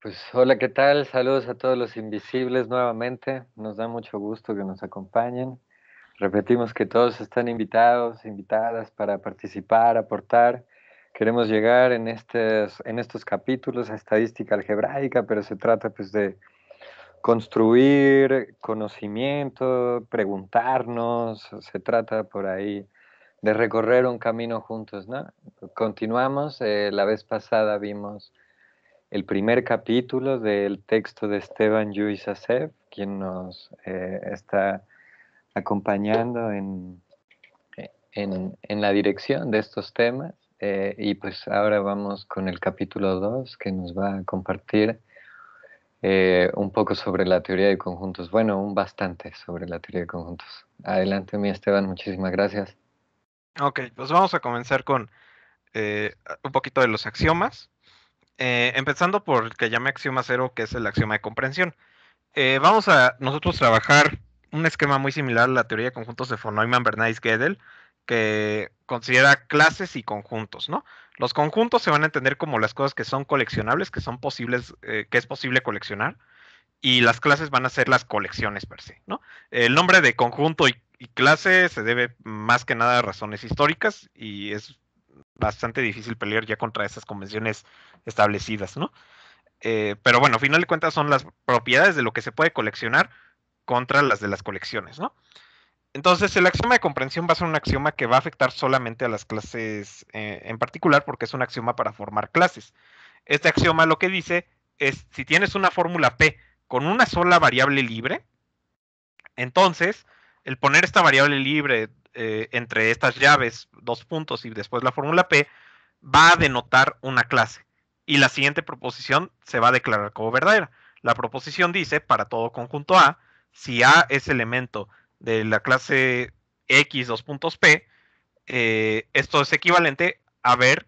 Pues hola, ¿qué tal? Saludos a todos los invisibles nuevamente. Nos da mucho gusto que nos acompañen. Repetimos que todos están invitados, invitadas para participar, aportar. Queremos llegar en estos capítulos a estadística algebraica, pero se trata pues de construir conocimiento, preguntarnos, se trata por ahí de recorrer un camino juntos, ¿no? Continuamos, la vez pasada vimos el primer capítulo del texto de Esteban Yuisasev, quien nos está acompañando en la dirección de estos temas. Y pues ahora vamos con el capítulo 2 que nos va a compartir un poco sobre la teoría de conjuntos. Bueno, un bastante sobre la teoría de conjuntos. Adelante, mi Esteban, muchísimas gracias. Ok, pues vamos a comenzar con un poquito de los axiomas, empezando por el que llame axioma cero, que es el axioma de comprensión. Vamos a nosotros trabajar un esquema muy similar a la teoría de conjuntos de von Neumann, Bernays, Gödel, que considera clases y conjuntos, ¿no? Los conjuntos se van a entender como las cosas que son coleccionables, que son posibles, que es posible coleccionar, y las clases van a ser las colecciones per se, ¿no? El nombre de conjunto y clase se debe más que nada a razones históricas y es bastante difícil pelear ya contra esas convenciones establecidas, ¿no? Pero bueno, a final de cuentas son las propiedades de lo que se puede coleccionar contra las de las colecciones, ¿no? Entonces, el axioma de comprensión va a ser un axioma que va a afectar solamente a las clases en particular porque es un axioma para formar clases. Este axioma lo que dice es, si tienes una fórmula P con una sola variable libre, entonces, el poner esta variable libre entre estas llaves, dos puntos y después la fórmula P, va a denotar una clase. Y la siguiente proposición se va a declarar como verdadera. La proposición dice, para todo conjunto A, si A es elemento de la clase X dos puntos P, esto es equivalente a ver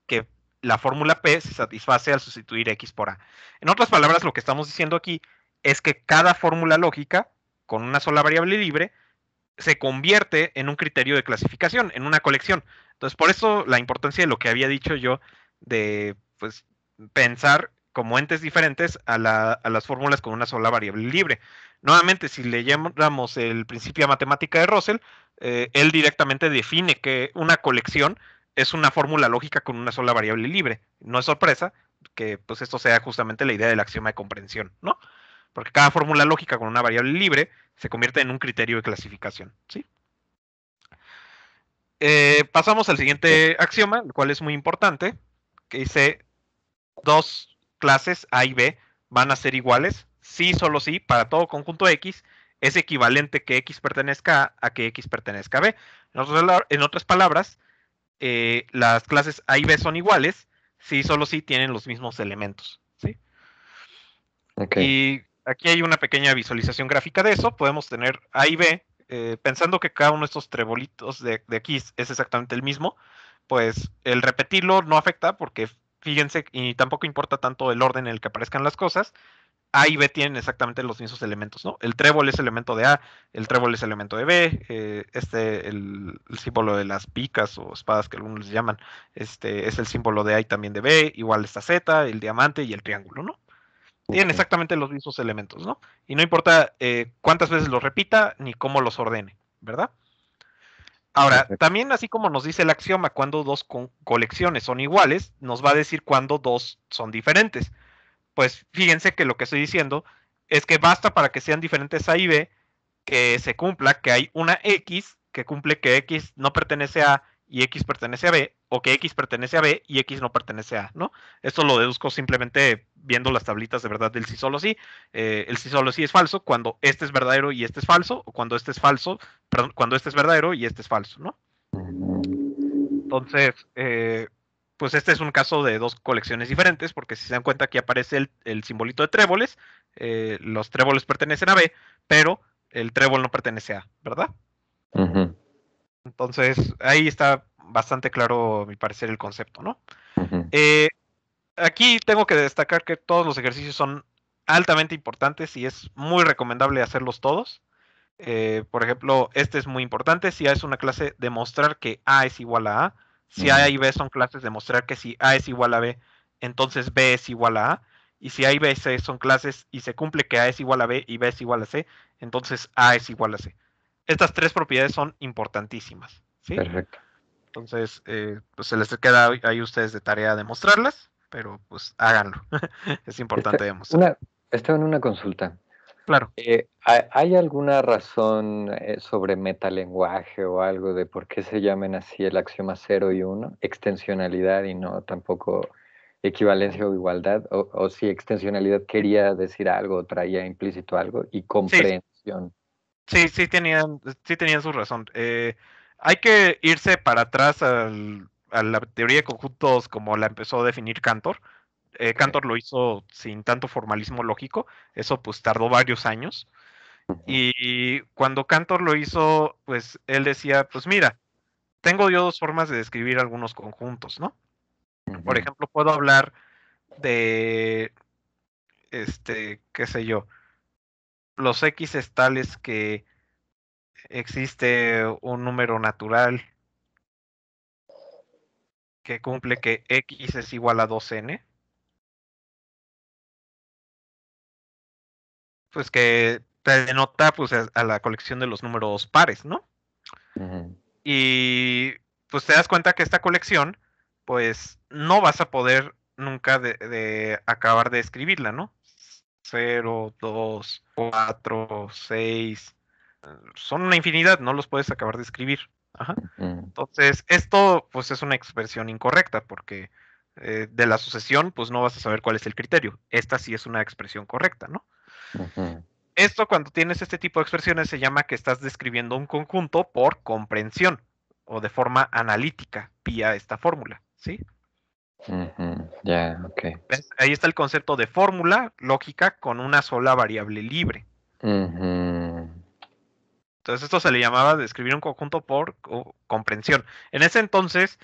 que la fórmula P se satisface al sustituir X por A. En otras palabras, lo que estamos diciendo aquí es que cada fórmula lógica con una sola variable libre se convierte en un criterio de clasificación, en una colección. Entonces, por eso la importancia de lo que había dicho yo de pues, pensar como entes diferentes a las fórmulas con una sola variable libre. Nuevamente, si le llamamos el principio de matemática de Russell, él directamente define que una colección es una fórmula lógica con una sola variable libre. No es sorpresa que pues esto sea justamente la idea del axioma de comprensión, ¿no? Porque cada fórmula lógica con una variable libre se convierte en un criterio de clasificación, ¿sí? Pasamos al siguiente axioma, el cual es muy importante, que dice dos clases A y B van a ser iguales si, solo si, para todo conjunto X es equivalente que X pertenezca a que X pertenezca a B. En otras palabras, las clases A y B son iguales si, solo si tienen los mismos elementos, ¿sí? Ok. Y aquí hay una pequeña visualización gráfica de eso. Podemos tener A y B, pensando que cada uno de estos trebolitos de aquí es exactamente el mismo, pues el repetirlo no afecta porque fíjense, y tampoco importa tanto el orden en el que aparezcan las cosas. A y B tienen exactamente los mismos elementos, ¿no? El trébol es elemento de A, el trébol es elemento de B, el símbolo de las picas o espadas que algunos les llaman, es el símbolo de A y también de B, igual está Z, el diamante y el triángulo, ¿no? Tienen Ok. exactamente los mismos elementos, ¿no? Y no importa cuántas veces los repita ni cómo los ordene, ¿verdad? Ahora, Perfecto. también así como nos dice el axioma cuando dos colecciones son iguales, nos va a decir cuando dos son diferentes. Pues fíjense que lo que estoy diciendo es que basta para que sean diferentes A y B que se cumpla que hay una X que cumple que X no pertenece a y X pertenece a B, o que X pertenece a B y X no pertenece a, ¿no? Esto lo deduzco simplemente viendo las tablitas de verdad del sí solo sí. El sí solo sí es falso cuando este es verdadero y este es falso, o cuando este es falso, perdón, cuando este es verdadero y este es falso, ¿no? Entonces, pues este es un caso de dos colecciones diferentes, porque si se dan cuenta aquí aparece el simbolito de tréboles, los tréboles pertenecen a B, pero el trébol no pertenece a, ¿verdad? Ujú, Entonces, ahí está bastante claro, a mi parecer, el concepto, ¿no? ujú. Eh, Aquí tengo que destacar que todos los ejercicios son altamente importantes y es muy recomendable hacerlos todos. Por ejemplo, este es muy importante. Si A es una clase, demostrar que A es igual a A. Si A Ujú. y B son clases, demostrar que si A es igual a B, entonces B es igual a A. y si A y B y C son clases y se cumple que A es igual a B y B es igual a C, entonces A es igual a C. Estas tres propiedades son importantísimas, ¿sí? Perfecto. Entonces, pues se les queda ahí a ustedes de tarea demostrarlas, pero pues háganlo. Es importante demostrar. Estaba en una consulta. Claro. ¿Hay alguna razón sobre metalenguaje o algo de por qué se llamen así el axioma 0 y 1? Extensionalidad y no tampoco equivalencia o igualdad. O si extensionalidad quería decir algo, traía implícito algo, y Sí, comprensión. sí tenían su razón. Hay que irse para atrás a la teoría de conjuntos como la empezó a definir Cantor. Cantor lo hizo sin tanto formalismo lógico, eso pues tardó varios años. Y cuando Cantor lo hizo, pues él decía, pues mira, tengo yo dos formas de describir algunos conjuntos, ¿no? Por ejemplo, puedo hablar de, qué sé yo, los X es tales que existe un número natural que cumple que X es igual a 2n, pues que te denota pues a la colección de los números pares, ¿no? Y pues te das cuenta que esta colección, pues no vas a poder nunca de acabar de escribirla, ¿no? 0, 2, 4, 6, son una infinidad, no los puedes acabar de escribir. Ajá. Entonces, esto pues es una expresión incorrecta porque de la sucesión pues no vas a saber cuál es el criterio. Esta sí es una expresión correcta, ¿no? Esto cuando tienes este tipo de expresiones se llama que estás describiendo un conjunto por comprensión o de forma analítica vía esta fórmula, ¿sí? Ya, ok. ¿Ves? Ahí está el concepto de fórmula lógica con una sola variable libre. Entonces esto se le llamaba describir un conjunto por comprensión. En ese entonces,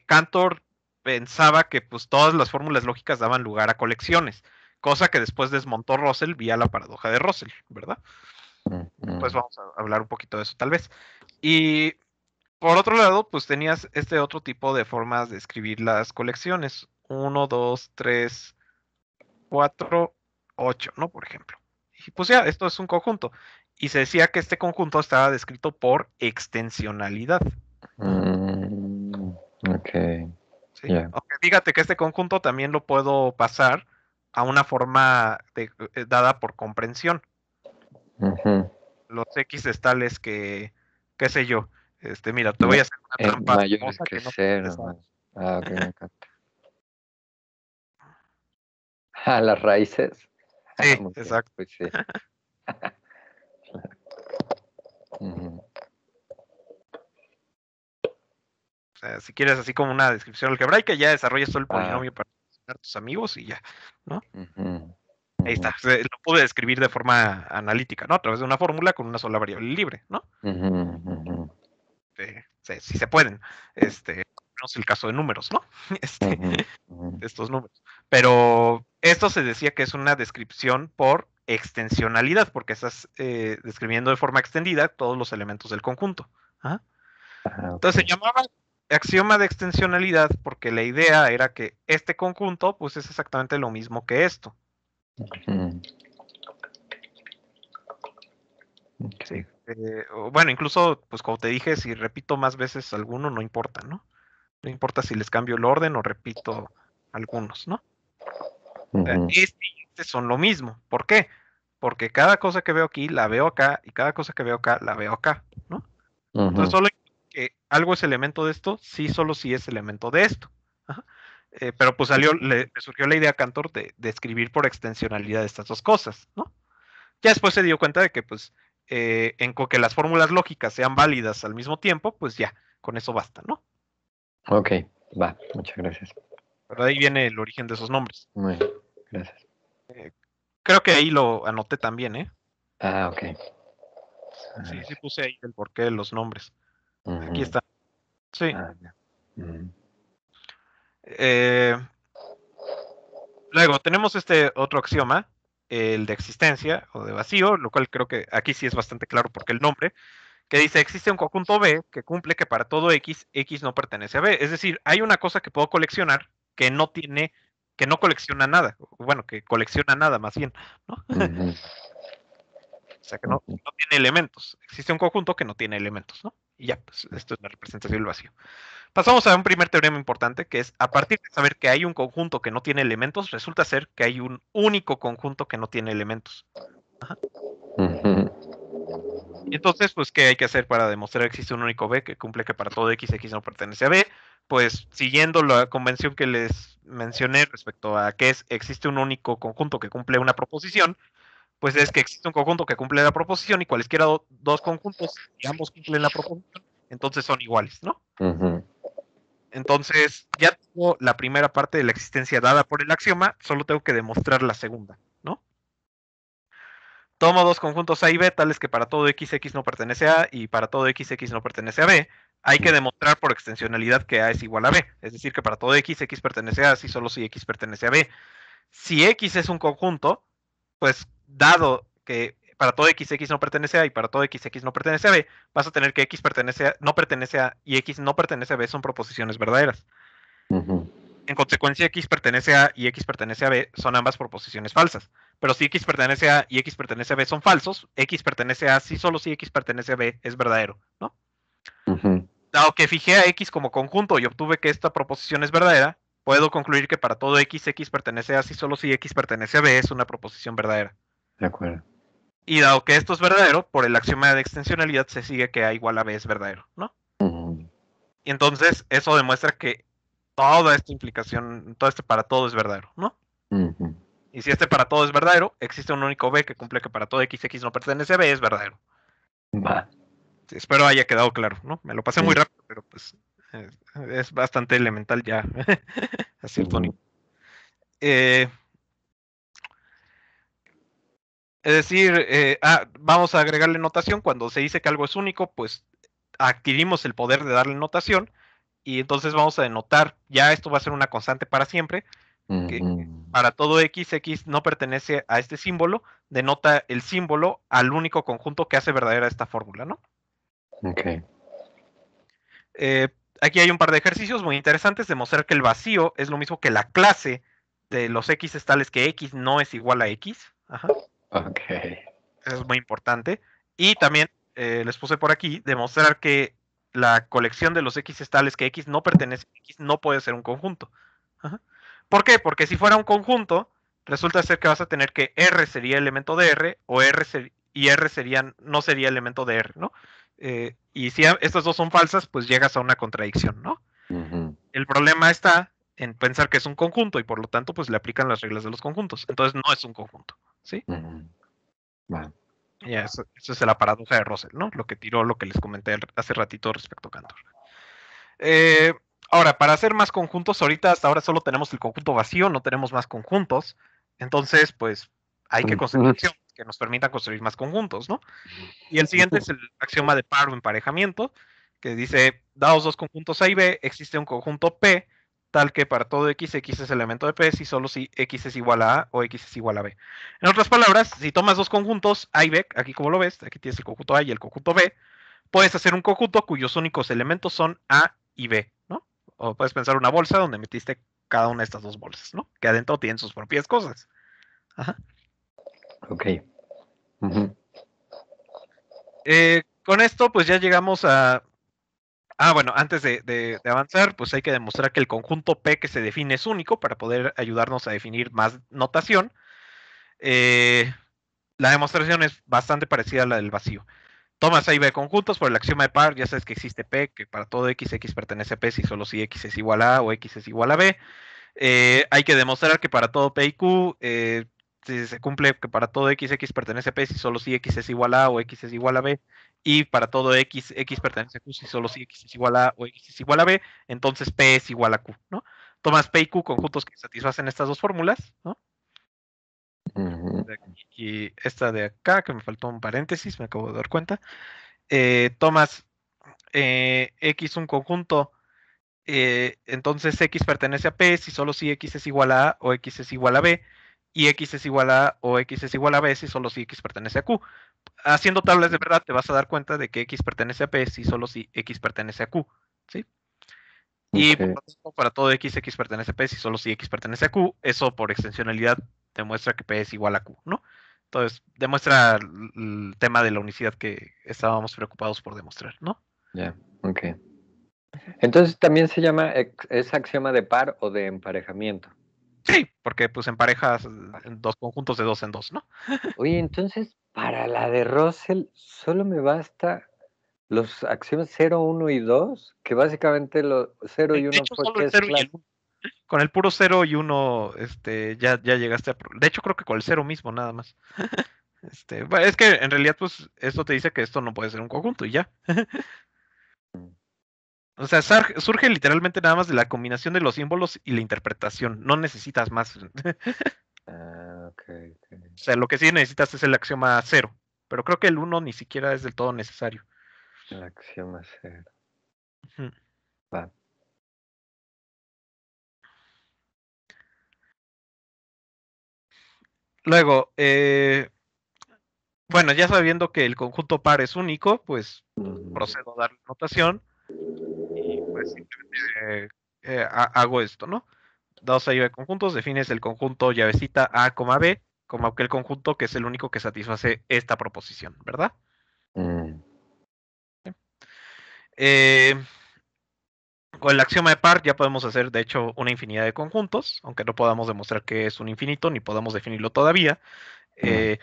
Cantor pensaba que pues todas las fórmulas lógicas daban lugar a colecciones, cosa que después desmontó Russell vía la paradoja de Russell, ¿verdad? Pues vamos a hablar un poquito de eso tal vez. Y por otro lado, pues tenías este otro tipo de formas de escribir las colecciones. 1, 2, 3, 4, 8, ¿no? Por ejemplo. Y pues ya, esto es un conjunto. Y se decía que este conjunto estaba descrito por extensionalidad. Ok. ¿Sí? Yeah. Aunque fíjate que este conjunto también lo puedo pasar a una forma dada por comprensión. Los X es tales que, qué sé yo, mira, te voy a hacer una trampa Mayores famosa que que no sé si te 0. sabes. Ok, me encanta. Las raíces. Sí, Muy bien, exacto. pues sí. O sea, si quieres así como una descripción algebraica, ya desarrollas todo el polinomio para a tus amigos y ya, ¿no? Ahí está. Lo pude describir de forma analítica, ¿no? A través de una fórmula con una sola variable libre, ¿no? Si se pueden. No es el caso de números, ¿no? Estos números. Pero esto se decía que es una descripción por extensionalidad, porque estás describiendo de forma extendida todos los elementos del conjunto. ¿Ah? Entonces se llamaba axioma de extensionalidad porque la idea era que este conjunto pues es exactamente lo mismo que esto. Sí. Bueno, incluso pues como te dije, si repito más veces alguno no importa, ¿no? No importa si les cambio el orden o repito algunos, ¿no? Este y este son lo mismo. ¿Por qué? Porque cada cosa que veo aquí la veo acá y cada cosa que veo acá la veo acá, ¿no? Entonces solo que algo es elemento de esto, sí, solo si es elemento de esto. Ajá. Pero pues le surgió la idea a Cantor de escribir por extensionalidad de estas dos cosas, ¿no? Ya después se dio cuenta de que pues con que las fórmulas lógicas sean válidas al mismo tiempo, pues ya, con eso basta, ¿no? Ok, va, muchas gracias. Pero de ahí viene el origen de esos nombres. Muy bien, gracias. Creo que ahí lo anoté también, ¿eh? Ok. Sí puse ahí el porqué de los nombres. Aquí está. Sí. Luego tenemos este otro axioma, el de existencia o de vacío, lo cual creo que aquí sí es bastante claro porque el nombre, que dice existe un conjunto B que cumple que para todo X, X no pertenece a B. Es decir, hay una cosa que puedo coleccionar que no tiene que no colecciona nada, bueno, que colecciona nada más bien, ¿no? O sea, que no tiene elementos. Existe un conjunto que no tiene elementos, ¿no? Y ya, pues esto es la representación del vacío. Pasamos a un primer teorema importante, que es, a partir de saber que hay un conjunto que no tiene elementos, resulta ser que hay un único conjunto que no tiene elementos. Ajá. Y entonces, pues, ¿qué hay que hacer para demostrar que existe un único B que cumple que para todo X no pertenece a B? Pues, siguiendo la convención que les mencioné respecto a que existe un único conjunto que cumple una proposición, pues es que existe un conjunto que cumple la proposición y cualesquiera dos conjuntos, y ambos cumplen la proposición, entonces son iguales, ¿no? Entonces, ya tengo la primera parte de la existencia dada por el axioma, solo tengo que demostrar la segunda, ¿no? Tomo dos conjuntos A y B, tales que para todo X no pertenece a A y para todo X no pertenece a B. Hay que demostrar por extensionalidad que A es igual a B. Es decir, que para todo X pertenece a A si solo si X pertenece a B. Si X es un conjunto, pues dado que para todo X no pertenece a A y para todo X no pertenece a B, vas a tener que X no pertenece a y X no pertenece a B son proposiciones verdaderas. En consecuencia, X pertenece a y X pertenece a B son ambas proposiciones falsas. Pero si X pertenece a y X pertenece a B son falsos, X pertenece a si solo si X pertenece a B es verdadero, ¿no? Dado que fijé a X como conjunto y obtuve que esta proposición es verdadera, puedo concluir que para todo X pertenece a si solo si X pertenece a B es una proposición verdadera. De acuerdo. Y dado que esto es verdadero, por el axioma de extensionalidad se sigue que A igual a B es verdadero, ¿no? Y entonces eso demuestra que toda esta implicación, todo este para todo es verdadero, ¿no? Y si este para todo es verdadero, existe un único B que cumple que para todo X no pertenece a B es verdadero. Va. Sí, espero haya quedado claro, ¿no? Me lo pasé muy rápido, pero pues es bastante elemental ya a cierto nivel. Es decir, vamos a agregarle notación. Cuando se dice que algo es único, pues adquirimos el poder de darle notación y entonces vamos a denotar, ya esto va a ser una constante para siempre, que para todo X no pertenece a este símbolo, denota el símbolo al único conjunto que hace verdadera esta fórmula, ¿no? Ok. Aquí hay un par de ejercicios muy interesantes, demostrar que el vacío es lo mismo que la clase de los X tales que X no es igual a X. Ajá. Ok. Eso es muy importante. Y también les puse por aquí, demostrar que la colección de los X tales que X no pertenece a X no puede ser un conjunto. Ajá. ¿Por qué? Porque si fuera un conjunto, resulta ser que vas a tener que R sería elemento de R o y R no sería elemento de R, ¿no? Y si estas dos son falsas, pues llegas a una contradicción, ¿no? El problema está en pensar que es un conjunto y por lo tanto pues le aplican las reglas de los conjuntos. Entonces no es un conjunto, ¿sí? Va. Ya, eso es la paradoja de Russell, ¿no? Lo que tiró, lo que les comenté hace ratito respecto a Cantor. Ahora, para hacer más conjuntos, ahorita hasta ahora solo tenemos el conjunto vacío, no tenemos más conjuntos. Entonces, pues, hay que construir acciones que nos permitan construir más conjuntos, ¿no? Y el siguiente es el axioma de par o emparejamiento, que dice, dados dos conjuntos A y B, existe un conjunto P, tal que para todo X es elemento de P, si solo si X es igual a A o X es igual a B. En otras palabras, si tomas dos conjuntos A y B, aquí como lo ves, aquí tienes el conjunto A y el conjunto B, puedes hacer un conjunto cuyos únicos elementos son A y B, ¿no? O puedes pensar una bolsa donde metiste cada una de estas dos bolsas, ¿no? Que adentro tienen sus propias cosas. Ajá. Ok. Con esto, pues ya llegamos a... bueno, antes de avanzar, pues hay que demostrar que el conjunto P que se define es único para poder ayudarnos a definir más notación. La demostración es bastante parecida a la del vacío. Tomas A y B conjuntos por el axioma de par, ya sabes que existe P, que para todo X pertenece a P si solo si X es igual a A o X es igual a B. Hay que demostrar que para todo P y Q si se cumple que para todo X pertenece a P si solo si X es igual a A o X es igual a B. Y para todo X pertenece a Q si solo si X es igual a A o X es igual a B. Entonces P es igual a Q, ¿no? Tomas P y Q conjuntos que satisfacen estas dos fórmulas, ¿no? Y esta de acá, que me faltó un paréntesis, me acabo de dar cuenta. Tomas X un conjunto, entonces X pertenece a P si solo si X es igual a A o X es igual a B, y X es igual a A o X es igual a B si solo si X pertenece a Q. Haciendo tablas de verdad te vas a dar cuenta de que X pertenece a P si solo si X pertenece a Q, ¿sí? Y por lo tanto, para todo X pertenece a P, si solo si X pertenece a Q, eso por extensionalidad demuestra que P es igual a Q, ¿no? Entonces, demuestra el tema de la unicidad que estábamos preocupados por demostrar, ¿no? Ya, ok. Entonces también se llama, ¿es axioma de par o de emparejamiento? Sí, porque pues emparejas dos conjuntos de dos en dos, ¿no? Oye, entonces para la de Russell solo me basta los axiomas 0, 1 y 2, que básicamente los 0 y De 1 hecho, fue solo que el es 0 y clase. el 1. Con el puro 0 y 1, ya llegaste a... De hecho, creo que con el 0 mismo, nada más. Bueno, es que en realidad, pues, esto te dice que esto no puede ser un conjunto y ya. O sea, surge literalmente nada más de la combinación de los símbolos y la interpretación. No necesitas más. O Ah, ok, ok. sea, lo que sí necesitas es el axioma 0. Pero creo que el 1 ni siquiera es del todo necesario. El axioma 0. Ujú. Va. Luego, bueno, ya sabiendo que el conjunto par es único, pues procedo a darle notación y pues simplemente hago esto, ¿no? Dos A y B conjuntos, defines el conjunto llavecita A, B, como aquel conjunto que es el único que satisface esta proposición, ¿verdad? Mm, Eh, con el axioma de par ya podemos hacer, de hecho, una infinidad de conjuntos, aunque no podamos demostrar que es un infinito, ni podamos definirlo todavía. mm,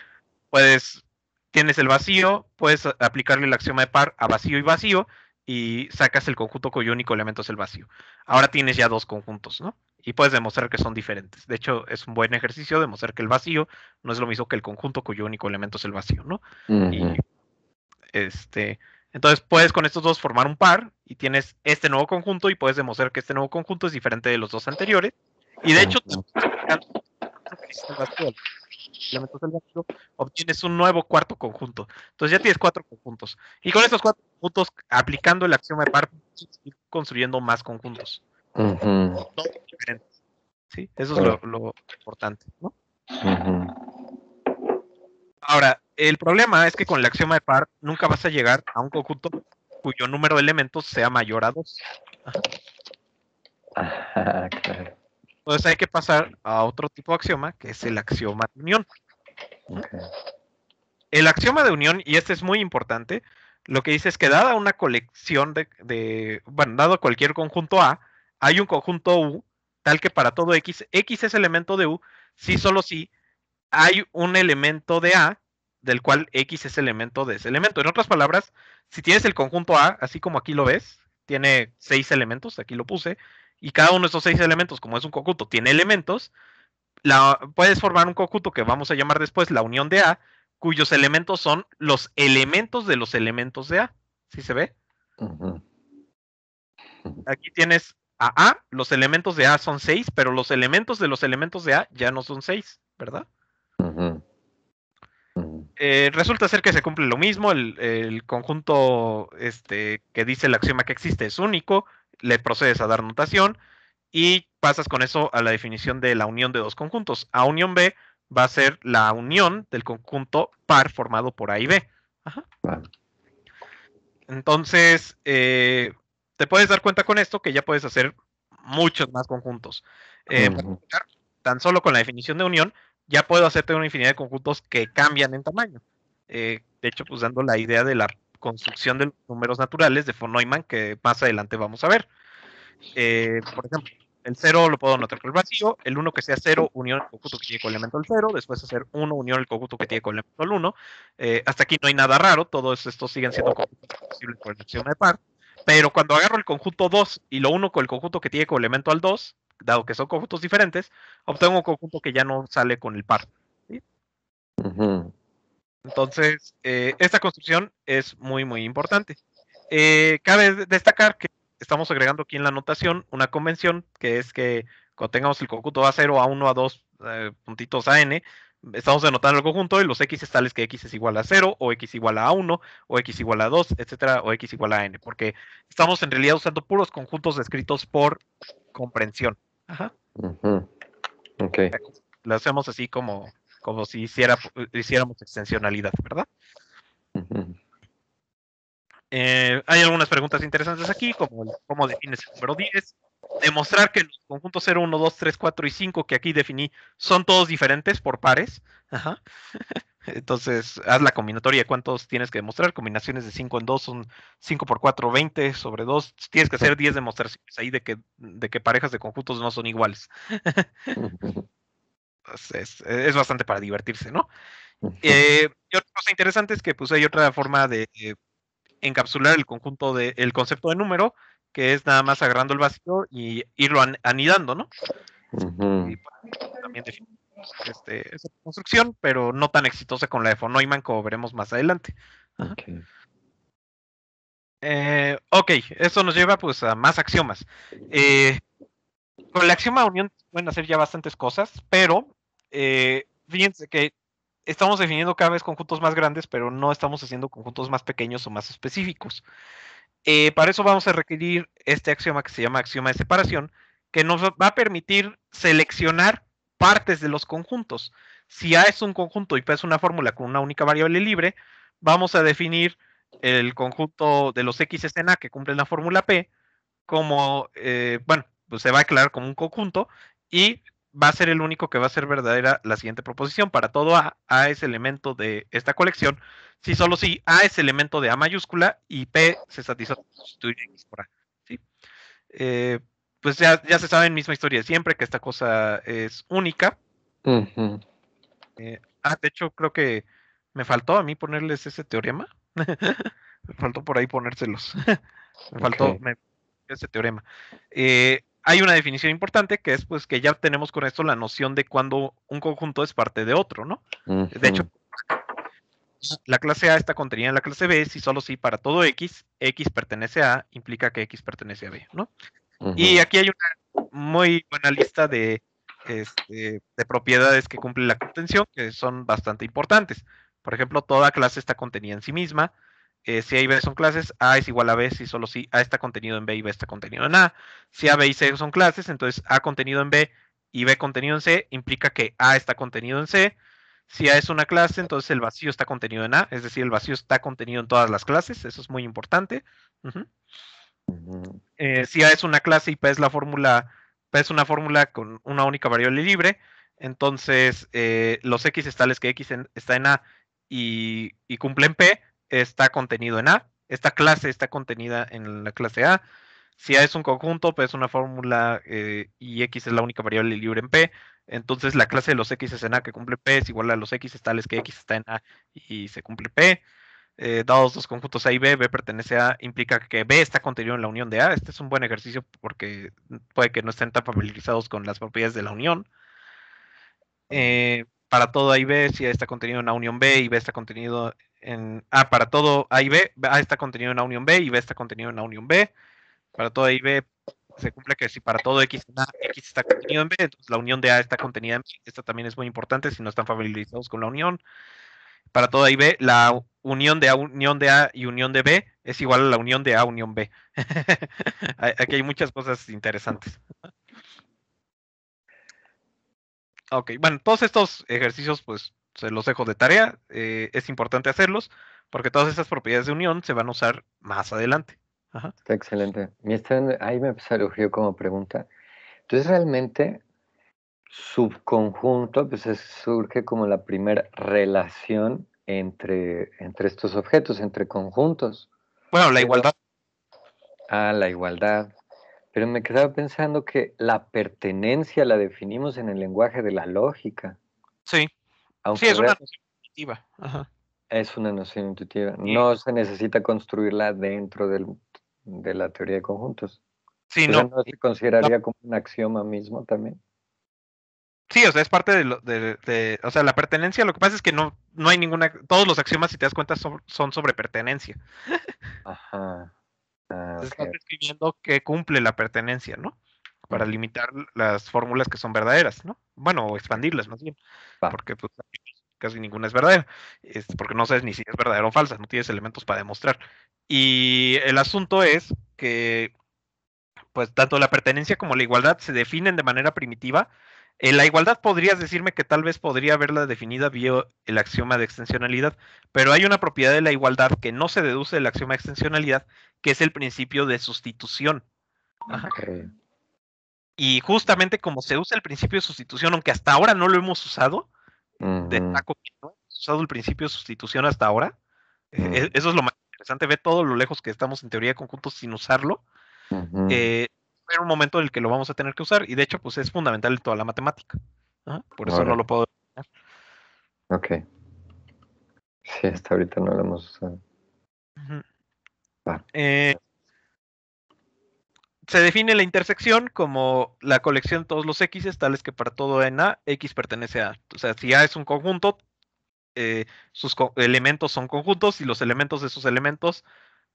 Puedes, tienes el vacío, puedes aplicarle el axioma de par a vacío y sacas el conjunto cuyo único elemento es el vacío. Ahora tienes ya dos conjuntos, ¿no? Y puedes demostrar que son diferentes. De hecho, es un buen ejercicio demostrar que el vacío no es lo mismo que el conjunto cuyo único elemento es el vacío, ¿no? Y ujú. entonces puedes con estos dos formar un par y tienes este nuevo conjunto y puedes demostrar que este nuevo conjunto es diferente de los dos anteriores. Y de hecho, Ujú. el vacío, elementos del vacío, obtienes un nuevo cuarto conjunto. Entonces ya tienes cuatro conjuntos. Y con estos cuatro conjuntos, aplicando el axioma de par, puedes ir construyendo más conjuntos. Ujú. Todos diferentes. ¿Sí? Eso es Órale. lo importante, ¿no? Ujú. Ahora, el problema es que con el axioma de par nunca vas a llegar a un conjunto cuyo número de elementos sea mayor a 2. Ajá, claro. Entonces hay que pasar a otro tipo de axioma, que es el axioma de unión. Ok. El axioma de unión, y este es muy importante, lo que dice es que dada una colección bueno, dado cualquier conjunto A, hay un conjunto U, tal que para todo X es elemento de U, si solo si hay un elemento de A, del cual X es elemento de ese elemento. En otras palabras, si tienes el conjunto A, así como aquí lo ves, tiene 6 elementos, aquí lo puse, y cada uno de esos 6 elementos, como es un conjunto, tiene elementos, puedes formar un conjunto que vamos a llamar después la unión de A, cuyos elementos son los elementos de los elementos de A. ¿Sí se ve? Ujú. Aquí tienes a los elementos de A son 6, pero los elementos de los elementos de A ya no son 6, ¿verdad? Ujú. Ujú. Resulta ser que se cumple lo mismo, el conjunto que dice el axioma que existe es único, le procedes a dar notación y pasas con eso a la definición de la unión de dos conjuntos. A unión B va a ser la unión del conjunto par formado por A y B. Ajá. Va. Entonces, te puedes dar cuenta con esto que ya puedes hacer muchos más conjuntos. Para Ujú. empezar, tan solo con la definición de unión, ya puedo hacerte una infinidad de conjuntos que cambian en tamaño. De hecho, pues dando la idea de la construcción de los números naturales de von Neumann, que más adelante vamos a ver. Por ejemplo, el 0 lo puedo anotar por el vacío, el 1 que sea 0 unión el conjunto que tiene con elemento el 0, después hacer 1 unión el conjunto que tiene con elemento el 1. Hasta aquí no hay nada raro, todos estos siguen siendo conjuntos posibles por el axioma de par. Pero cuando agarro el conjunto 2 y lo uno con el conjunto que tiene con elemento al 2, dado que son conjuntos diferentes, obtengo un conjunto que ya no sale con el par. ¿Sí? Ujú. Entonces, esta construcción es muy, muy importante. Cabe destacar que estamos agregando aquí en la notación una convención que es que cuando tengamos el conjunto A0, A1, A2, puntitos AN, estamos denotando el conjunto y los X es tales que X es igual a 0, o X igual a 1, o X igual a 2, etcétera, o X igual a N, porque estamos en realidad usando puros conjuntos descritos por comprensión. Ajá. Ujú. Ok. Lo hacemos así como si hiciéramos extensionalidad, ¿verdad? Ujú. Hay Hay algunas preguntas interesantes aquí, como cómo defines el número 10, demostrar que los conjuntos 0, 1, 2, 3, 4 y 5 que aquí definí son todos diferentes por pares. Ajá. Entonces, haz la combinatoria de cuántos tienes que demostrar. Combinaciones de 5 en 2 son 5 por 4, 20 sobre 2. Tienes que hacer 10 demostraciones ahí de que parejas de conjuntos no son iguales. Es bastante para divertirse, ¿no? Y otra cosa interesante es que pues hay otra forma de encapsular el conjunto el concepto de número, que es nada más agarrando el vacío y irlo anidando, ¿no? Y también definir esa construcción, pero no tan exitosa con la de von Neumann, como veremos más adelante. Okay. Ok, esto nos lleva pues a más axiomas. Con el axioma de unión pueden hacer ya bastantes cosas, pero fíjense que estamos definiendo cada vez conjuntos más grandes, pero no estamos haciendo conjuntos más pequeños o más específicos. Para eso vamos a requerir este axioma que se llama axioma de separación, que nos va a permitir seleccionar partes de los conjuntos. Si A es un conjunto y P es una fórmula con una única variable libre, vamos a definir el conjunto de los X en A que cumplen la fórmula P como, bueno, pues se va a declarar como un conjunto y va a ser el único que va a ser verdadera la siguiente proposición. Para todo A es elemento de esta colección, si solo si A es elemento de A mayúscula y P se satisface sustituir X por A. ¿Sí? Pues ya se sabe en misma historia de siempre que esta cosa es única. De hecho, creo que me faltó a mí ponerles ese teorema. Me faltó por ahí ponérselos. Me faltó ese teorema. Hay una definición importante que es pues que ya tenemos con esto la noción de cuando un conjunto es parte de otro, ¿no? De hecho, la clase A está contenida en la clase B si solo si para todo X pertenece a A, implica que X pertenece a B, ¿no? Y aquí hay una muy buena lista de propiedades que cumple la contención, que son bastante importantes. Por ejemplo, toda clase está contenida en sí misma. Si A y B son clases, A es igual a B si solo si A está contenido en B y B está contenido en A. Si A, B y C son clases, entonces A contenido en B y B contenido en C implica que A está contenido en C. Si A es una clase, entonces el vacío está contenido en A, es decir, el vacío está contenido en todas las clases, eso es muy importante. Si A es una clase y P es la fórmula, P es una fórmula con una única variable libre, entonces los X tales que X está en A y cumple en P, está contenido en A. Esta clase está contenida en la clase A. Si A es un conjunto, P es una fórmula y X es la única variable libre en P, entonces la clase de los X en A que cumple P es igual a los X tales que X está en A y se cumple P. Dados los conjuntos A y B, B pertenece a, implica que B está contenido en la unión de A. Este es un buen ejercicio porque puede que no estén tan familiarizados con las propiedades de la unión. Para todo A y B, si A está contenido en la unión B y B está contenido en A, para todo A y B, A está contenido en la unión B y B está contenido en la unión B. Para todo A y B se cumple que si para todo X en A, X está contenido en B, entonces la unión de A está contenida en B. Esto también es muy importante si no están familiarizados con la unión. Para todo A y B, la unión de A y unión de B es igual a la unión de A unión B. Aquí hay muchas cosas interesantes. Ok, bueno, todos estos ejercicios pues se los dejo de tarea. Es importante hacerlos porque todas estas propiedades de unión se van a usar más adelante. Ajá. Está excelente. Ahí me surgió como pregunta. Entonces, realmente, subconjunto, pues surge como la primera relación entre estos objetos, entre conjuntos. Bueno, la igualdad. La igualdad. Pero me quedaba pensando que la pertenencia la definimos en el lenguaje de la lógica. Sí. Aunque Sí, es una noción intuitiva. Ajá. es una noción intuitiva. No se necesita construirla dentro de la teoría de conjuntos. Sí, O sea, no. ¿no se consideraría como un axioma mismo también? Sí, o sea, es parte o sea, la pertenencia, lo que pasa es que no hay ninguna, todos los axiomas, si te das cuenta, son sobre pertenencia. Ajá. Estás describiendo que cumple la pertenencia, ¿no? Para limitar las fórmulas que son verdaderas, ¿no? Bueno, o expandirlas más bien, porque pues, casi ninguna es verdadera, porque no sabes ni si es verdadera o falsa, no tienes elementos para demostrar. Y el asunto es que, pues, tanto la pertenencia como la igualdad se definen de manera primitiva En la igualdad podrías decirme que tal vez podría haberla definida vía el axioma de extensionalidad, pero hay una propiedad de la igualdad que no se deduce del axioma de extensionalidad, que es el principio de sustitución. Ajá. Ok. Y justamente como se usa el principio de sustitución, aunque hasta ahora no lo hemos usado, Ujú, destaco que no hemos usado el principio de sustitución hasta ahora. ujú, Eso es lo más interesante, ve todo lo lejos que estamos en teoría de conjuntos sin usarlo. ujú. Va a haber un momento en el que lo vamos a tener que usar, y de hecho, pues es fundamental en toda la matemática. Ajá. Por eso no Órale. lo puedo definir. Ok. Sí, hasta ahorita no lo hemos usado. Ujú. Va. Eh, Se define la intersección como la colección de todos los x tales que para todo en A, x pertenece a A. O sea, si A es un conjunto, sus elementos son conjuntos y los elementos de sus elementos,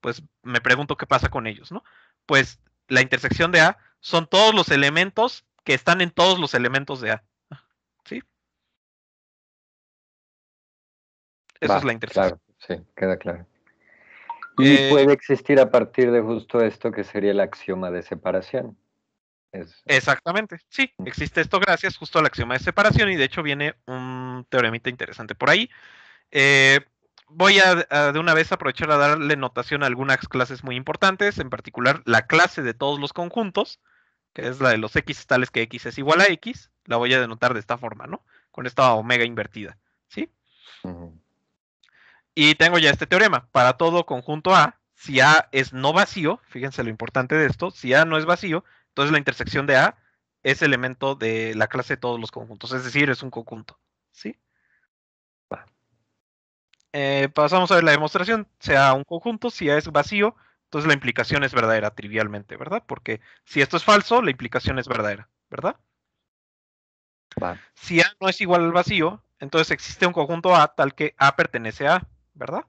pues me pregunto qué pasa con ellos, ¿no? Pues la intersección de A son todos los elementos que están en todos los elementos de A. ¿Sí? Eso es Va, la intersección. claro. Sí, queda claro. Y Eh, puede existir a partir de justo esto que sería el axioma de separación. Es, Exactamente, sí, existe esto gracias justo al axioma de separación y de hecho viene un teoremita interesante por ahí. Eh, Voy a de una vez aprovechar a darle notación a algunas clases muy importantes, en particular la clase de todos los conjuntos, que es la de los x tales que x es igual a x, la voy a denotar de esta forma, ¿no? Con esta omega invertida, ¿sí? ujú, Y tengo ya este teorema, para todo conjunto A, si A es no vacío, fíjense lo importante de esto, si A no es vacío, entonces la intersección de A es elemento de la clase de todos los conjuntos, es decir, es un conjunto, ¿sí? va. Pasamos a ver la demostración, sea un conjunto, si A es vacío, entonces la implicación es verdadera trivialmente, ¿verdad? Porque si esto es falso, la implicación es verdadera, ¿verdad? Va. Si A no es igual al vacío, entonces existe un conjunto A tal que A pertenece a A, ¿verdad?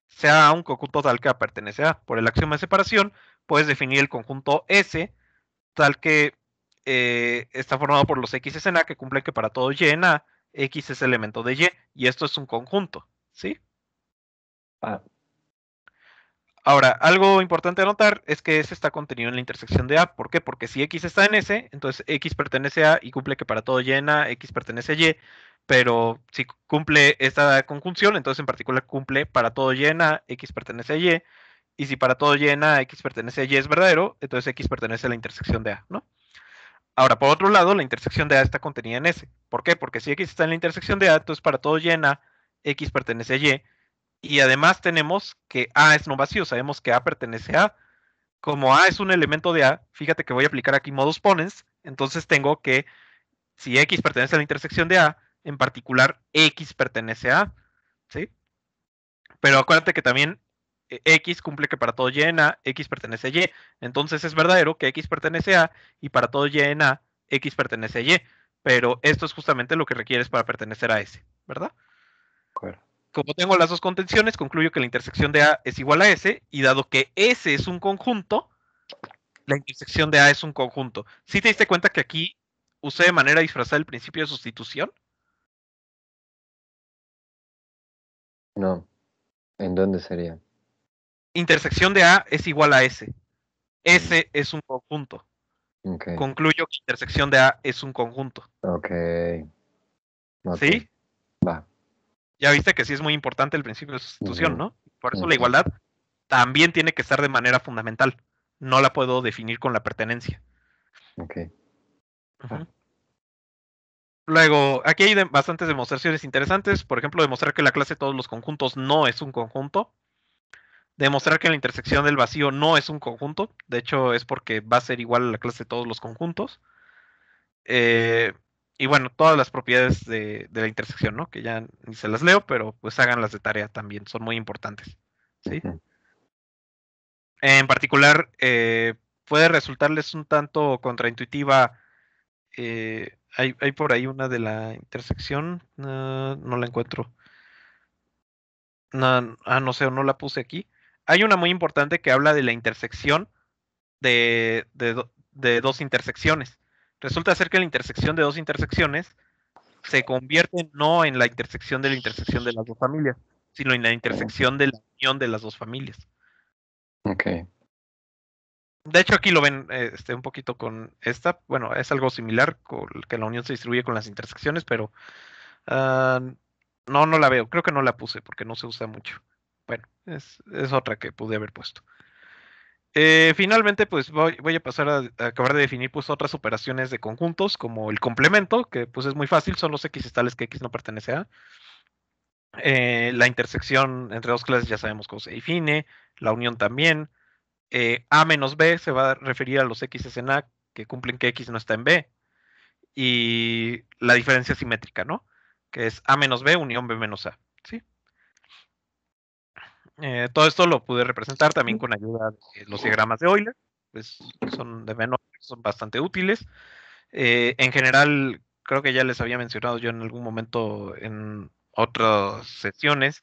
Sea A un conjunto tal que A pertenece a A. Por el axioma de separación, puedes definir el conjunto S tal que está formado por los X en A que cumplen que para todo Y en A, X es elemento de y esto es un conjunto, ¿sí? Va. Ahora, algo importante a notar es que S está contenido en la intersección de A. ¿Por qué? Porque si X está en S, entonces X pertenece a y cumple que para todo Y en A, X pertenece a Y, pero si cumple esta conjunción, entonces en particular cumple para todo Y en A, X pertenece a y si para todo Y en A, X pertenece a Y es verdadero, entonces X pertenece a la intersección de A, ¿no? Ahora, por otro lado, la intersección de A está contenida en S. ¿Por qué? Porque si X está en la intersección de A, entonces para todo Y en A, X pertenece a y además tenemos que A es no vacío, sabemos que A pertenece a A. Como A es un elemento de A, fíjate que voy a aplicar aquí modus ponens, entonces tengo que, si X pertenece a la intersección de A, en particular X pertenece a A, ¿sí? Pero acuérdate que también X cumple que para todo Y en A, X pertenece a Y. Entonces es verdadero que X pertenece a y para todo Y en A, X pertenece a Y. Pero esto es justamente lo que requieres para pertenecer a S, ¿verdad? Acuerdo. Como tengo las dos contenciones, concluyo que la intersección de A es igual a S, y dado que S es un conjunto, la intersección de A es un conjunto. ¿Sí te diste cuenta que aquí usé de manera disfrazada el principio de sustitución? No. ¿En dónde sería? Intersección de A es igual a S. Mm, S es un conjunto. ok. Concluyo que intersección de A es un conjunto. Ok. Ok. ¿Sí? Va. Ya viste que sí es muy importante el principio de sustitución, Ujú, ¿no? Por eso la ujú, igualdad también tiene que estar de manera fundamental. No la puedo definir con la pertenencia. ok. Va. Ujú. Luego, aquí hay bastantes demostraciones interesantes. Por ejemplo, demostrar que la clase de todos los conjuntos no es un conjunto. Demostrar que la intersección del vacío no es un conjunto. De hecho, es porque va a ser igual a la clase de todos los conjuntos. Eh, y bueno, todas las propiedades de la intersección, ¿no? Que ya ni se las leo, pero pues háganlas de tarea también. Son muy importantes. ¿Sí? Ujú. En particular, puede resultarles un tanto contraintuitiva. Hay por ahí una de la intersección. No la encuentro. No, no sé, o no la puse aquí. Hay una muy importante que habla de la intersección de dos intersecciones. Resulta ser que la intersección de dos intersecciones se convierte no en la intersección de las dos familias, sino en la Ok. intersección de la unión de las dos familias. Ok. De hecho, aquí lo ven un poquito con esta. Bueno, es algo similar, con que la unión se distribuye con las intersecciones, pero ah, no la veo. Creo que no la puse porque no se usa mucho. Bueno, es otra que pude haber puesto. Finalmente, pues voy a pasar a acabar de definir pues otras operaciones de conjuntos, como el complemento, que pues es muy fácil, son los x tales que x no pertenece a. La intersección entre dos clases ya sabemos cómo se define, la unión también. A menos B se va a referir a los X en A que cumplen que X no está en B. Y la diferencia simétrica, ¿no? Que es A menos B unión B menos A. ¿Sí? Todo esto lo pude representar también con ayuda de los diagramas de Euler. Pues son de menor, son bastante útiles. En general, creo que ya les había mencionado yo en algún momento en otras sesiones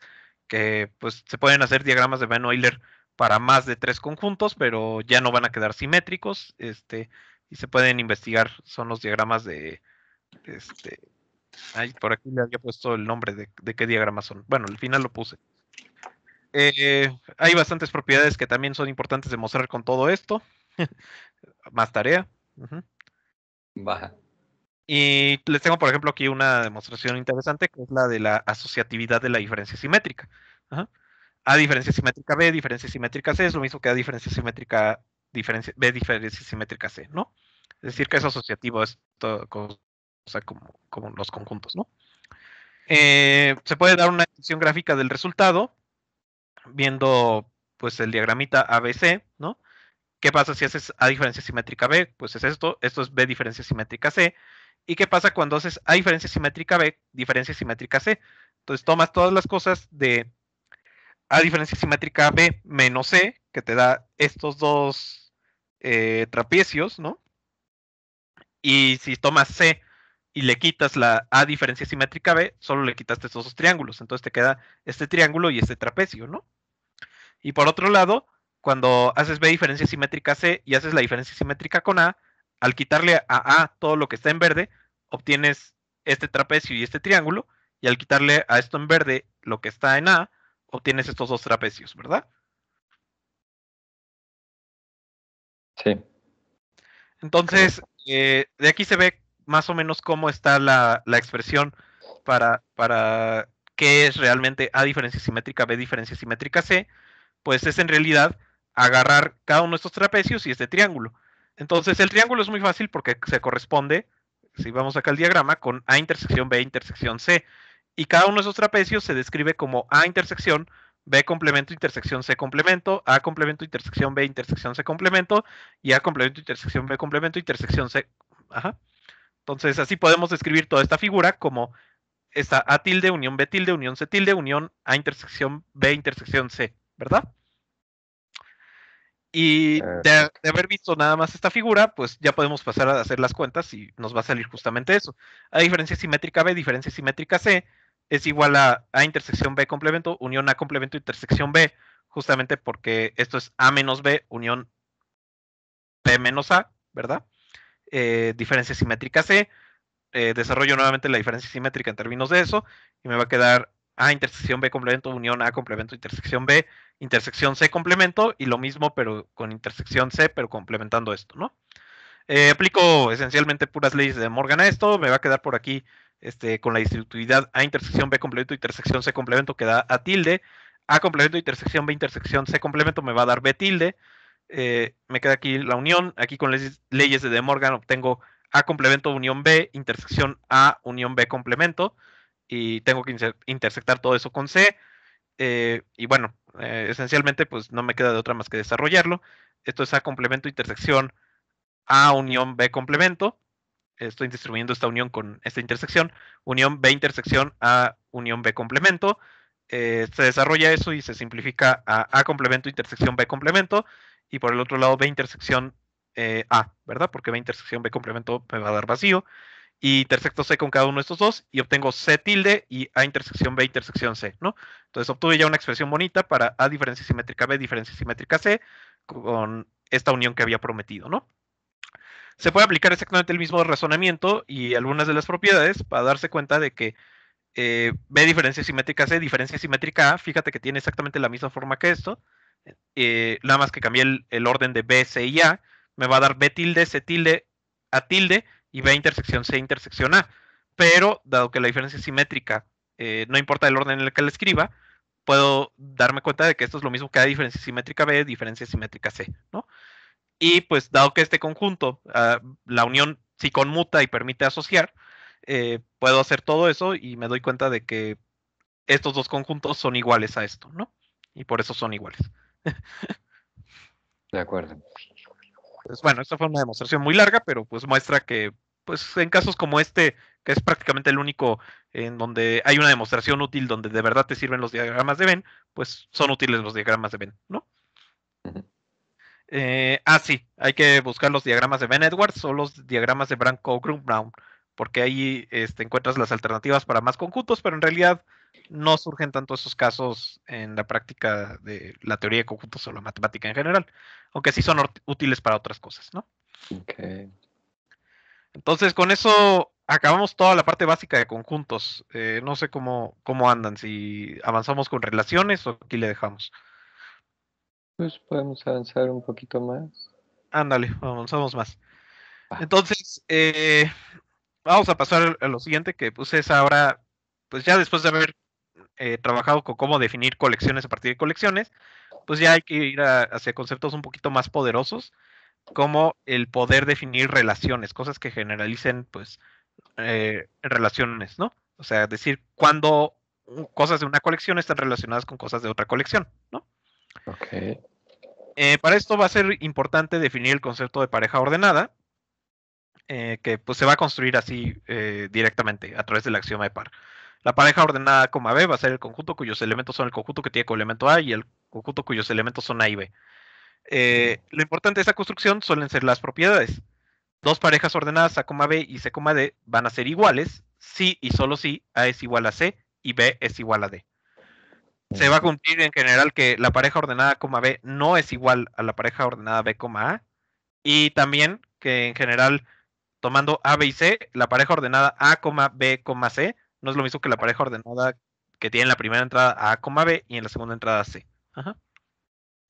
que pues se pueden hacer diagramas de Van Euler para más de 3 conjuntos, pero ya no van a quedar simétricos, y se pueden investigar, son los diagramas de, este, ay, por aquí le había puesto el nombre de qué diagramas son. Bueno, al final lo puse. Hay bastantes propiedades que también son importantes de mostrar con todo esto. Más tarea. Ujú. Baja. Y les tengo, por ejemplo, aquí una demostración interesante, que es la de la asociatividad de la diferencia simétrica. Ajá. A diferencia simétrica B, diferencia simétrica C, es lo mismo que A diferencia simétrica B diferencia simétrica C, ¿no? Es decir, que es asociativo esto, cosa como los conjuntos, ¿no? Se puede dar una descripción gráfica del resultado, viendo pues el diagramita ABC, ¿no? ¿Qué pasa si haces A diferencia simétrica B? Pues es esto es B diferencia simétrica C. ¿Y qué pasa cuando haces A diferencia simétrica B, diferencia simétrica C? Entonces tomas todas las cosas de A diferencia simétrica B menos C, que te da estos dos trapecios, ¿no? Y si tomas C y le quitas la A diferencia simétrica B, solo le quitaste estos dos triángulos. Entonces te queda este triángulo y este trapecio, ¿no? Y por otro lado, cuando haces B diferencia simétrica C y haces la diferencia simétrica con A, al quitarle a A todo lo que está en verde, obtienes este trapecio y este triángulo, y al quitarle a esto en verde lo que está en A, obtienes estos dos trapecios, ¿verdad? Sí. Entonces, Correcto. de aquí se ve más o menos cómo está la expresión para qué es realmente A diferencia simétrica, B diferencia simétrica C, pues es en realidad agarrar cada uno de estos trapecios y este triángulo. Entonces el triángulo es muy fácil porque se corresponde, si vamos acá al diagrama, con A intersección B intersección C. Y cada uno de esos trapecios se describe como A intersección B complemento intersección C complemento, A complemento intersección B intersección C complemento y A complemento intersección B complemento intersección C. Ajá. Entonces así podemos describir toda esta figura como esta A tilde unión B tilde unión C tilde unión A intersección B intersección C, ¿verdad? Y de haber visto nada más esta figura, pues ya podemos pasar a hacer las cuentas y nos va a salir justamente eso. A diferencia simétrica B, diferencia simétrica C, es igual a intersección B complemento, unión A complemento, intersección B, justamente porque esto es A menos B, unión B menos A, ¿verdad? Diferencia simétrica C, desarrollo nuevamente la diferencia simétrica en términos de eso, y me va a quedar A intersección B complemento, unión A complemento, intersección B, intersección C complemento, y lo mismo, pero con intersección C, pero complementando esto, ¿no? Aplico esencialmente puras leyes de Morgan a esto, me va a quedar por aquí con la distributividad A intersección B complemento, intersección C complemento, que da A tilde, A complemento, intersección B, intersección C complemento, me va a dar B tilde, me queda aquí la unión, aquí con las leyes de De Morgan obtengo A complemento unión B, intersección A unión B complemento, y tengo que intersectar todo eso con C, y bueno, esencialmente pues no me queda de otra más que desarrollarlo. Esto es A complemento, intersección A unión B complemento, estoy distribuyendo esta unión con esta intersección, unión B intersección A unión B complemento, se desarrolla eso y se simplifica a complemento intersección B complemento, y por el otro lado B intersección A, ¿verdad? Porque B intersección B complemento me va a dar vacío, y intersecto C con cada uno de estos dos, y obtengo C tilde y A intersección B intersección C, ¿no? Entonces obtuve ya una expresión bonita para A diferencia simétrica B diferencia simétrica C, con esta unión que había prometido, ¿no? Se puede aplicar exactamente el mismo razonamiento y algunas de las propiedades para darse cuenta de que B diferencia simétrica C, diferencia simétrica A, fíjate que tiene exactamente la misma forma que esto, Nada más que cambié el orden de B, C y A, me va a dar B tilde, C tilde, A tilde y B intersección C intersección A. Pero, dado que la diferencia es simétrica, no importa el orden en el que la escriba, puedo darme cuenta de que esto es lo mismo que A diferencia simétrica B, diferencia simétrica C, ¿no? Y pues, dado que este conjunto, la unión sí conmuta y permite asociar, puedo hacer todo eso y me doy cuenta de que estos dos conjuntos son iguales a esto, ¿no? Y por eso son iguales. De acuerdo. Pues bueno, esta fue una demostración muy larga, pero pues muestra que, pues en casos como este, que es prácticamente el único en donde hay una demostración útil donde de verdad te sirven los diagramas de Venn, pues son útiles los diagramas de Venn, ¿no? Ujú. Sí, hay que buscar los diagramas de Venn-Edwards o los diagramas de Branco-Grunbaum, porque ahí encuentras las alternativas para más conjuntos, pero en realidad no surgen tanto esos casos en la práctica de la teoría de conjuntos o la matemática en general, aunque sí son útiles para otras cosas, ¿no? Okay. Entonces, con eso acabamos toda la parte básica de conjuntos. No sé cómo andan, si avanzamos con relaciones o aquí le dejamos. Pues podemos avanzar un poquito más. Ándale, avanzamos más. Va. Entonces, vamos a pasar a lo siguiente, que pues es ahora, pues ya después de haber trabajado con cómo definir colecciones a partir de colecciones, pues ya hay que ir hacia conceptos un poquito más poderosos, como el poder definir relaciones, cosas que generalicen, pues, relaciones, ¿no? O sea, decir cuándo cosas de una colección están relacionadas con cosas de otra colección, ¿no? Ok. Para esto va a ser importante definir el concepto de pareja ordenada, que pues se va a construir así directamente a través del axioma de par. La pareja ordenada A, B va a ser el conjunto cuyos elementos son el conjunto que tiene coelemento A y el conjunto cuyos elementos son A y B. Lo importante de esta construcción suelen ser las propiedades. Dos parejas ordenadas A, B y C, D van a ser iguales si y solo si A es igual a C y B es igual a D. Se va a cumplir en general que la pareja ordenada A, B no es igual a la pareja ordenada B, A, y también que en general, tomando A, B y C, la pareja ordenada A, B, C no es lo mismo que la pareja ordenada que tiene en la primera entrada A, B y en la segunda entrada C. Ajá.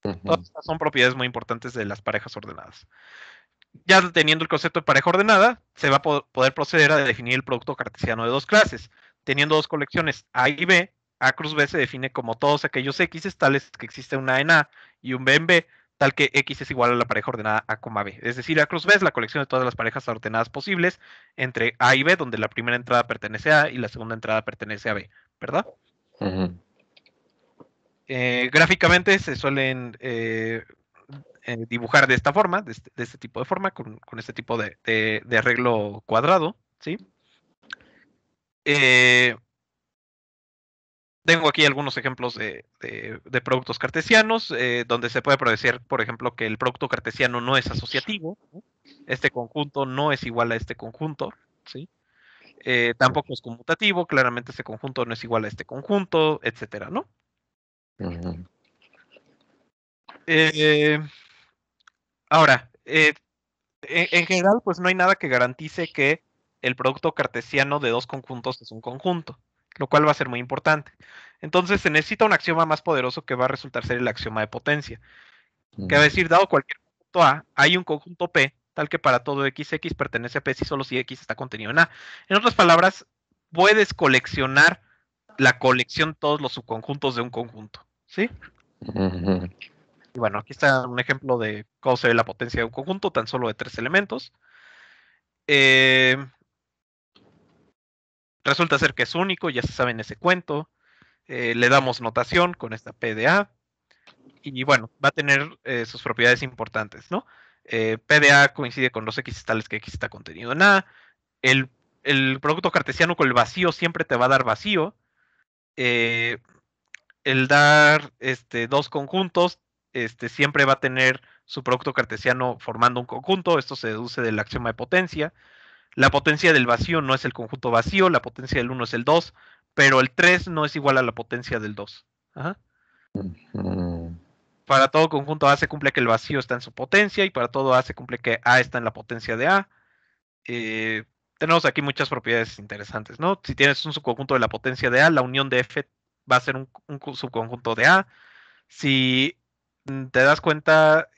Todas Ujú. estas son propiedades muy importantes de las parejas ordenadas. Ya teniendo el concepto de pareja ordenada, se va a poder proceder a definir el producto cartesiano de dos clases. Teniendo dos colecciones A y B, A cruz B se define como todos aquellos X tales que existe una en A y un B en B, tal que X es igual a la pareja ordenada A, B. Es decir, A cruz B es la colección de todas las parejas ordenadas posibles entre A y B, donde la primera entrada pertenece a A y la segunda entrada pertenece a B, ¿verdad? Ujú. Gráficamente se suelen dibujar de esta forma, de este tipo de forma, con este tipo de arreglo cuadrado, ¿sí? Eh, Tengo aquí algunos ejemplos de productos cartesianos, donde se puede predecir, por ejemplo, que el producto cartesiano no es asociativo, ¿no? Este conjunto no es igual a este conjunto, ¿sí? Tampoco es conmutativo, claramente este conjunto no es igual a este conjunto, etcétera, ¿no? Ujú. Eh, Ahora, en general, pues no hay nada que garantice que el producto cartesiano de dos conjuntos es un conjunto, lo cual va a ser muy importante. Entonces se necesita un axioma más poderoso que va a resultar ser el axioma de potencia, que va a Ujú. decir, dado cualquier conjunto A, hay un conjunto P, tal que para todo X pertenece a P si solo si X está contenido en A. En otras palabras, puedes coleccionar la colección de todos los subconjuntos de un conjunto, ¿sí? Ujú. Y bueno, aquí está un ejemplo de cómo se ve la potencia de un conjunto, tan solo de tres elementos. Eh, Resulta ser que es único, ya se sabe en ese cuento. Le damos notación con esta PDA. Y bueno, va a tener sus propiedades importantes, ¿no? PDA coincide con los X tales que X está contenido en A. El, el producto cartesiano con el vacío siempre te va a dar vacío. Eh, el dar dos conjuntos siempre va a tener su producto cartesiano formando un conjunto. Esto se deduce del axioma de potencia. La potencia del vacío no es el conjunto vacío, la potencia del 1 es el 2, pero el 3 no es igual a la potencia del 2. Ajá. Ujú. Para todo conjunto A se cumple que el vacío está en su potencia y para todo A se cumple que A está en la potencia de A. Eh, Tenemos aquí muchas propiedades interesantes, ¿no? Si tienes un subconjunto de la potencia de A, la unión de F va a ser un subconjunto de A. Si te das cuenta,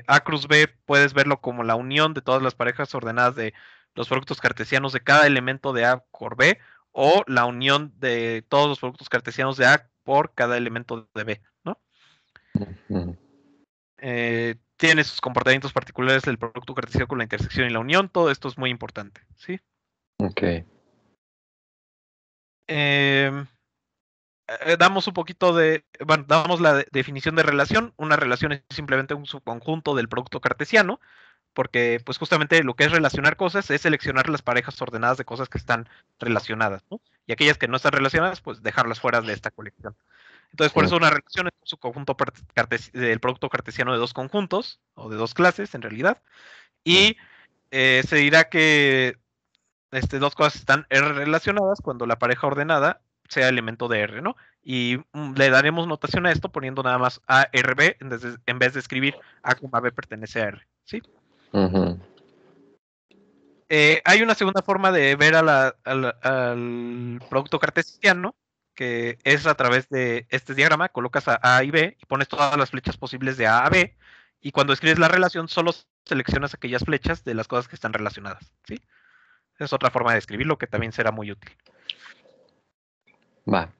A cruz B puedes verlo como la unión de todas las parejas ordenadas de los productos cartesianos de cada elemento de A por B, o la unión de todos los productos cartesianos de A por cada elemento de B, ¿no? Tiene sus comportamientos particulares del producto cartesiano con la intersección y la unión. Todo esto es muy importante, ¿sí? Ok. Damos un poquito de, bueno, damos la definición de relación. Una relación es simplemente un subconjunto del producto cartesiano, porque pues justamente lo que es relacionar cosas es seleccionar las parejas ordenadas de cosas que están relacionadas, ¿no? Y aquellas que no están relacionadas, pues dejarlas fuera de esta colección. Entonces, por eso una relación es un subconjunto del producto cartesiano de dos conjuntos, o de dos clases en realidad, y se dirá que dos cosas están R relacionadas cuando la pareja ordenada sea elemento de R, ¿no? Y le daremos notación a esto poniendo nada más ARB en vez de escribir A, B pertenece a R, ¿sí? Hay una segunda forma de ver al producto cartesiano, que es a través de este diagrama. Colocas a y B y pones todas las flechas posibles de A a B, y cuando escribes la relación solo seleccionas aquellas flechas de las cosas que están relacionadas, ¿sí? Es otra forma de escribirlo que también será muy útil. Va.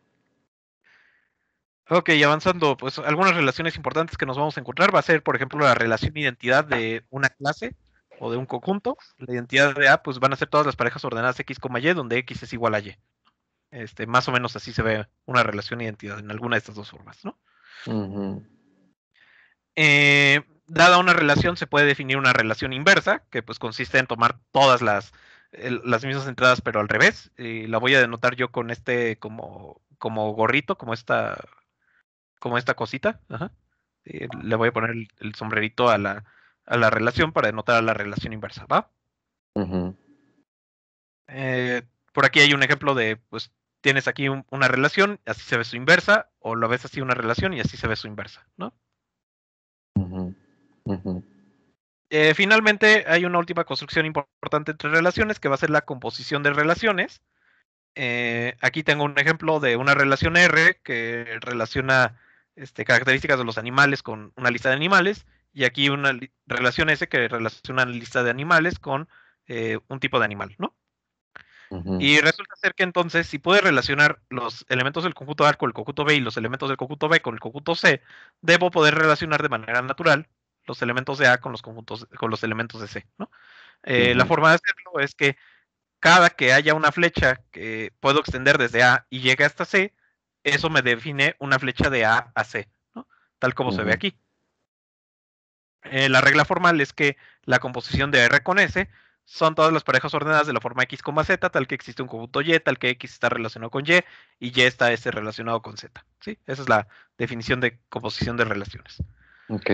Ok, avanzando, pues algunas relaciones importantes que nos vamos a encontrar va a ser, por ejemplo, la relación identidad de una clase o de un conjunto. La identidad de A, pues van a ser todas las parejas ordenadas X, Y, donde X es igual a Y. Más o menos así se ve una relación identidad en alguna de estas dos formas, ¿no? Dada una relación, se puede definir una relación inversa, que pues consiste en tomar todas las mismas entradas, pero al revés. La voy a denotar yo con como gorrito, como esta cosita. Ajá. Le voy a poner el sombrerito a la relación para denotar a la relación inversa, ¿va? Por aquí hay un ejemplo de, pues, tienes aquí una relación, así se ve su inversa, o lo ves así una relación y así se ve su inversa, ¿no? Finalmente, hay una última construcción importante entre relaciones, que va a ser la composición de relaciones. Aquí tengo un ejemplo de una relación R que relaciona características de los animales con una lista de animales, y aquí una relación S que relaciona una lista de animales con un tipo de animal, ¿no? Y resulta ser que entonces, si puedo relacionar los elementos del conjunto A con el conjunto B y los elementos del conjunto B con el conjunto C, debo poder relacionar de manera natural los elementos de A con los elementos de C, ¿no? La forma de hacerlo es que cada que haya una flecha que puedo extender desde A y llegue hasta C, eso me define una flecha de A a C, ¿no? Tal como se ve aquí. La regla formal es que la composición de R con S son todas las parejas ordenadas de la forma X, Z, tal que existe un conjunto Y, tal que X está relacionado con Y está S relacionado con Z, ¿sí? Esa es la definición de composición de relaciones. Ok.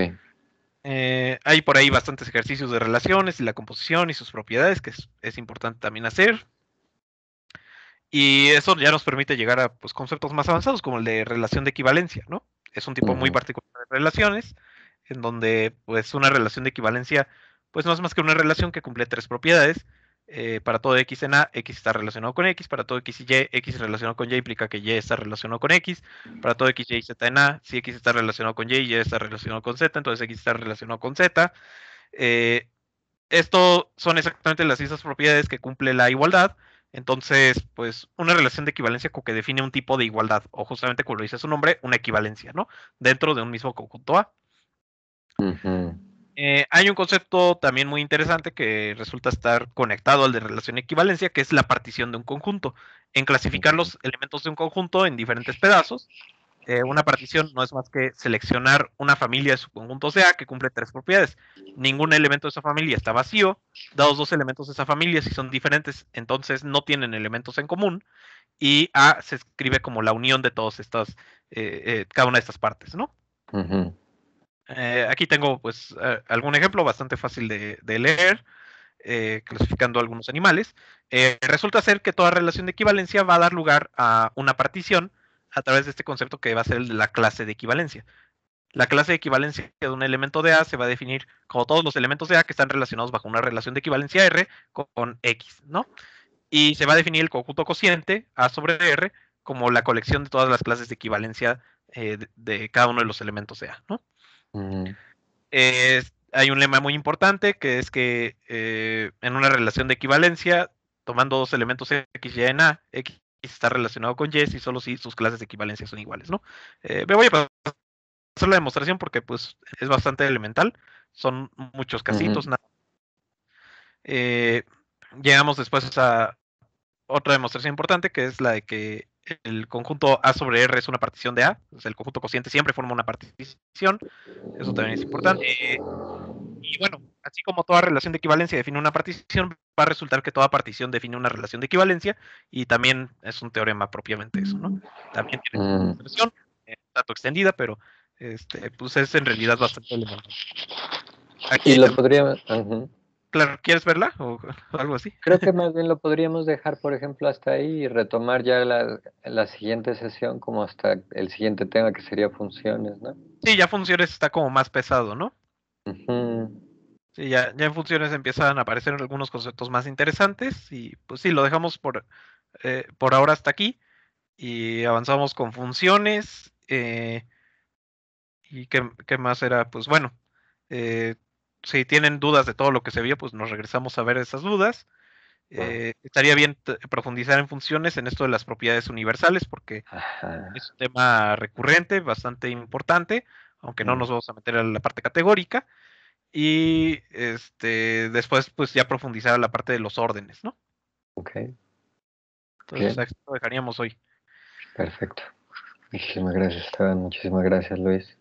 Hay por ahí bastantes ejercicios de relaciones y la composición y sus propiedades, que es importante también hacer. Y eso ya nos permite llegar a pues, conceptos más avanzados, como el de relación de equivalencia, ¿no? Es un tipo muy particular de relaciones, en donde pues una relación de equivalencia pues no es más que una relación que cumple tres propiedades. Para todo X en A, X está relacionado con X. Para todo X y Y, X relacionado con Y implica que Y está relacionado con X. Para todo X, Y y Z en A, si X está relacionado con Y está relacionado con Z, entonces X está relacionado con Z. Esto son exactamente las mismas propiedades que cumple la igualdad. Entonces, pues una relación de equivalencia que define un tipo de igualdad, o justamente como lo dice su nombre, una equivalencia, ¿no? Dentro de un mismo conjunto A. Hay un concepto también muy interesante que resulta estar conectado al de relación de equivalencia, que es la partición de un conjunto. En clasificar los elementos de un conjunto en diferentes pedazos. Una partición no es más que seleccionar una familia de subconjuntos de A que cumple tres propiedades. Ningún elemento de esa familia está vacío. Dados dos elementos de esa familia, si son diferentes, entonces no tienen elementos en común. Y A se escribe como la unión de todas estas, cada una de estas partes, ¿no? Aquí tengo pues algún ejemplo bastante fácil de leer, clasificando algunos animales. Resulta ser que toda relación de equivalencia va a dar lugar a una partición a través de este concepto que va a ser el de la clase de equivalencia. La clase de equivalencia de un elemento de A se va a definir como todos los elementos de A que están relacionados bajo una relación de equivalencia R con X, ¿no? Y se va a definir el conjunto cociente A sobre R como la colección de todas las clases de equivalencia de cada uno de los elementos de A, ¿no? Ujú, Hay un lema muy importante que es que en una relación de equivalencia, tomando dos elementos X y en A, X está relacionado con Y si solo si sus clases de equivalencia son iguales, ¿no? Me voy a pasar la demostración porque pues es bastante elemental, son muchos casitos. ujú, Eh, Llegamos después a otra demostración importante que es la de que el conjunto A sobre R es una partición de A, o sea, el conjunto cociente siempre forma una partición, eso también es importante. Y bueno, así como toda relación de equivalencia define una partición, va a resultar que toda partición define una relación de equivalencia y también es un teorema propiamente eso, ¿no? También tiene su ujú. demostración, dato extendida, pero pues es en realidad bastante elemental. Y Aquí lo también, podríamos, ujú. claro, ¿quieres verla o algo así? Creo que más bien lo podríamos dejar, por ejemplo, hasta ahí y retomar ya la siguiente sesión, como hasta el siguiente tema que sería funciones, ¿no? Sí, ya funciones está como más pesado, ¿no? Ujú. Sí, ya en funciones empiezan a aparecer algunos conceptos más interesantes y pues sí, lo dejamos por ahora hasta aquí y avanzamos con funciones. ¿Y qué más era? Pues bueno, eh, si tienen dudas de todo lo que se vio, pues nos regresamos a ver esas dudas. Estaría bien profundizar en funciones, en esto de las propiedades universales, porque Ajá. es un tema recurrente, bastante importante, aunque no Mm, nos vamos a meter a la parte categórica. Y después, pues ya profundizar a la parte de los órdenes, ¿no? ok, Entonces, bien, aquí lo dejaríamos hoy. perfecto. Muchísimas gracias, Esteban. Muchísimas gracias, Luis.